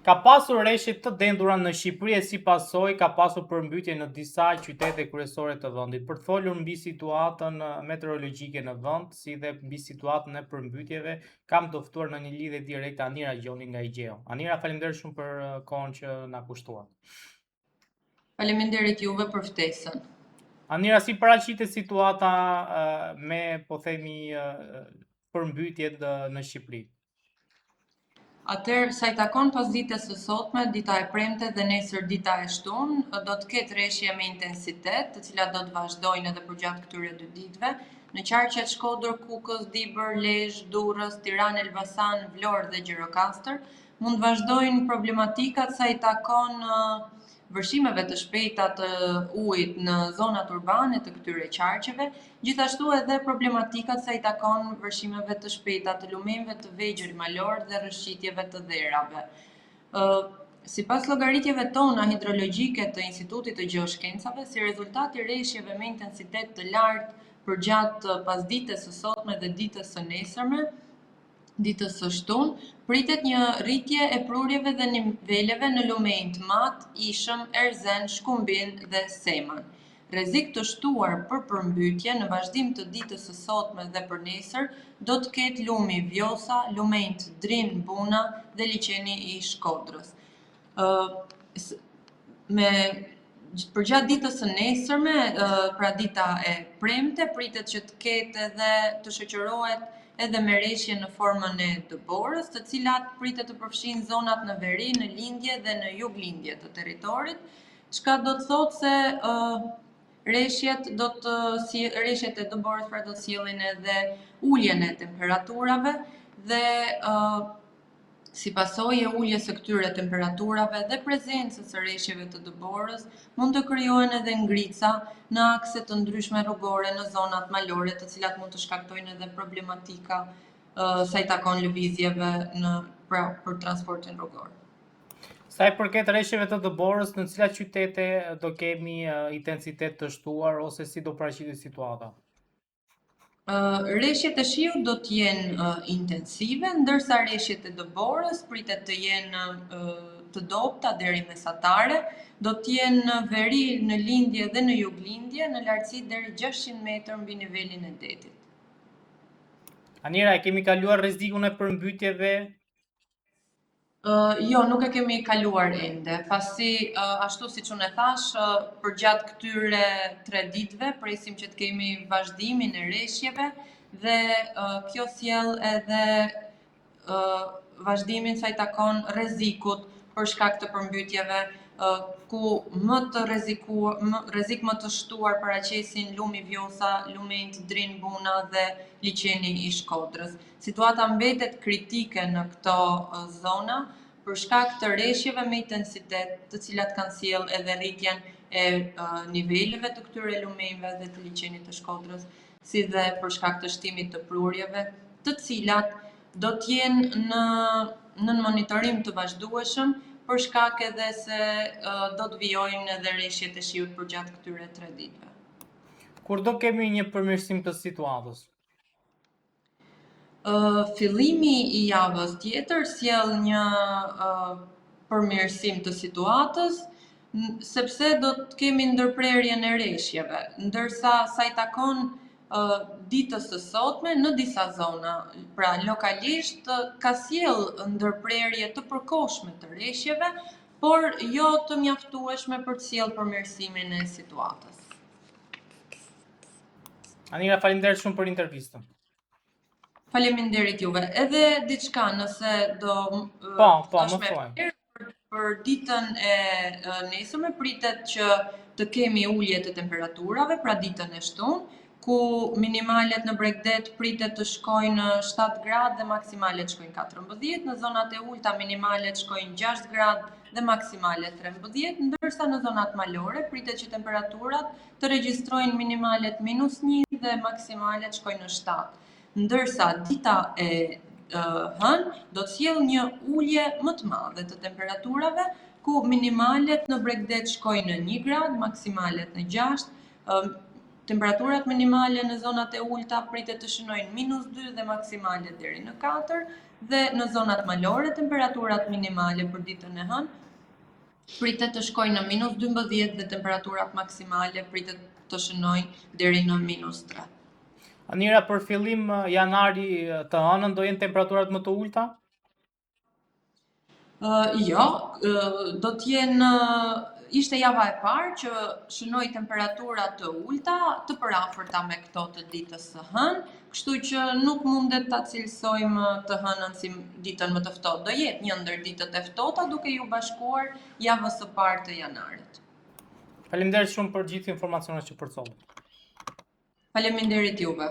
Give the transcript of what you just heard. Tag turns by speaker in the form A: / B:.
A: Ka pasur reshje të dendura në Shqipëri e si pasojë ka pasur përmbytje në disa qytete kryesore të vendit. Për të folur mbi situatën meteorologjike në vend, si dhe mbi situatën e përmbytjeve, kam të ftuar në një lidhje direkte Anira Gjoni nga Igeo. Anira, faleminderit shumë për kohën që na kushtuat.
B: Faleminderit juve për ftesën.
A: Anira, si paraqitet situata me, po themi, përmbytjet në Shqipëri?
B: Atëherë, sa i takon pas ditës së sotme, dita e premte dhe nesër dita e shtunë, do të ketë reshje me intensitet, të cilat do të vazhdojnë edhe përgjatë këtyre 2 ditëve, në qarqet Shkodër, Kukës, Dibër, Lezhë, Durrës, Tiranë, Elbasan, Vlorë dhe Gjirokastër, mund të vazhdojnë problematikat sa i takon vërshimeve të shpejta të ujit në zonat urbane të këtyre qarqeve, gjithashtu edhe problematikat sa i takon vërshimeve të shpejta të lumenjve të vegjël malor dhe rrëshqitjeve të dherave. Sipas llogaritjeve tona hidrologjike të Institutit të Gjeoshkencave, si rezultat i reshjeve me intensitet të lartë përgjatë pasdites së sotme dhe ditës së nesërme, ditës së shtunë, pritet një rritje e prurjeve dhe niveleve në lumenj të Mat, Ishëm, Erzen, Shkumbin dhe Seman. Rrezik të shtuar për përmbytje në vazhdim të ditës së sotme dhe për nesër do të ketë lumi Vjosa, lumenj të Drin, Buna dhe liçeni i Shkodrës. Përgjatë ditës së nesërme, pra dita e premte, pritet që të ketë edhe të shoqërohet edhe me reshje në formën e dëborës, të cilat pritet të përfshin zonat në veri, në lindje dhe në juglindje të territorit, çka do të thotë se reshjet e dëborës pra do të sjellin edhe uljen e temperaturave dhe si pasojë e uljes së këtyre temperaturave dhe prezencës së reshjeve të dëborës, mund të krijohen edhe ngrica në akse të ndryshme rrugore në zonat malore, të cilat mund të shkaktojnë edhe problematika sa i takon lëvizjeve për transportin rrugor.
A: Sa i përket reshjeve të dëborës, në cilat qytete do kemi intensitet të shtuar ose si do paraqitet situata?
B: Reshjet e shiut do të jenë intensive, ndërsa reshjet e dëborës pritet të jenë të dobta deri mesatare, do të jenë në veri, në lindje dhe në juglindje, në lartësi deri 600 metër mbi nivelin e detit.
A: Anira, e kemi kaluar rrezikun e përmbytjeve?
B: Jo, nuk e kemi kaluar ende, pasi ashtu siç unë e thash, përgjatë këtyre 3 ditëve presim që të kemi vazhdimin e reshjeve dhe kjo sjell edhe vazhdimin sa i takon rrezikut për shkak të përmbytjeve, ku rrezik më të shtuar paraqesin lumi Vjosa, lumenj të Drin, Buna dhe liçeni i Shkodrës. Situata mbetet kritike në këto zona për shkak të reshjeve me intensitet, të cilat kanë sjell edhe rritjen e niveleve të këtyre lumenjve dhe të liçenit të Shkodrës, si dhe për shkak të shtimit të prurjeve, të cilat do të jenë në monitorim të vazhdueshëm për shkak edhe se do të vijojnë edhe reshjet e shiut përgjatë këtyre 3 ditëve.
A: Kur do kemi një përmirësim të situatës?
B: Fillimi i javës tjetër sjell një përmirësim të situatës, sepse do të kemi ndërprerjen e reshjeve, ndërsa sa i takon ditës së sotme në disa zona, pra lokalisht ka sjell ndërprerje të përkohshme të reshjeve, por jo të mjaftueshme për të sjellë përmirësimin e situatës.
A: Anira, faleminderit shumë për intervistën.
B: Faleminderit juve. Edhe diçka nëse do
A: më thuaj.
B: Për ditën e nesërme pritet që të kemi ulje të temperaturave, pra ditën e shtunë, ku minimalet në Bregdet pritet të shkojnë 7 gradë dhe maksimalet shkojnë 14, në zonat e ulta minimalet shkojnë 6 gradë dhe maksimalet 13, ndërsa në zonat malore pritet që temperaturat të regjistrojnë minimalet -1 dhe maksimalet shkojnë në 7. Ndërsa dita e hënë do të sjellë një ulje më të madhe të temperaturave, ku minimalet në Bregdet shkojnë në 1 gradë, maksimalet në 6, Temperaturat minimale në zonat e ulta pritet të shënojnë -2 dhe maksimale deri në 4, dhe në zonat malore temperaturat minimale për ditën e hënë pritet të shkojnë në -12 dhe temperaturat maksimale pritet të shënojnë deri në -3.
A: Anira, për fillim janari të hënën do jenë temperaturat më të ulta?
B: Jo, do t'jenë, ishte java e parë që shënoi temperatura të ulta, të përafërta me këto të ditës së hënë, kështu që nuk mundet ta cilësojmë të hënën si ditën më të ftohtë. Do jetë një ndër ditët e ftohta duke ju bashkuar javës së parë të janarit.
A: Faleminderit shumë për gjithë informacionet që përcollët.
B: Faleminderit juve.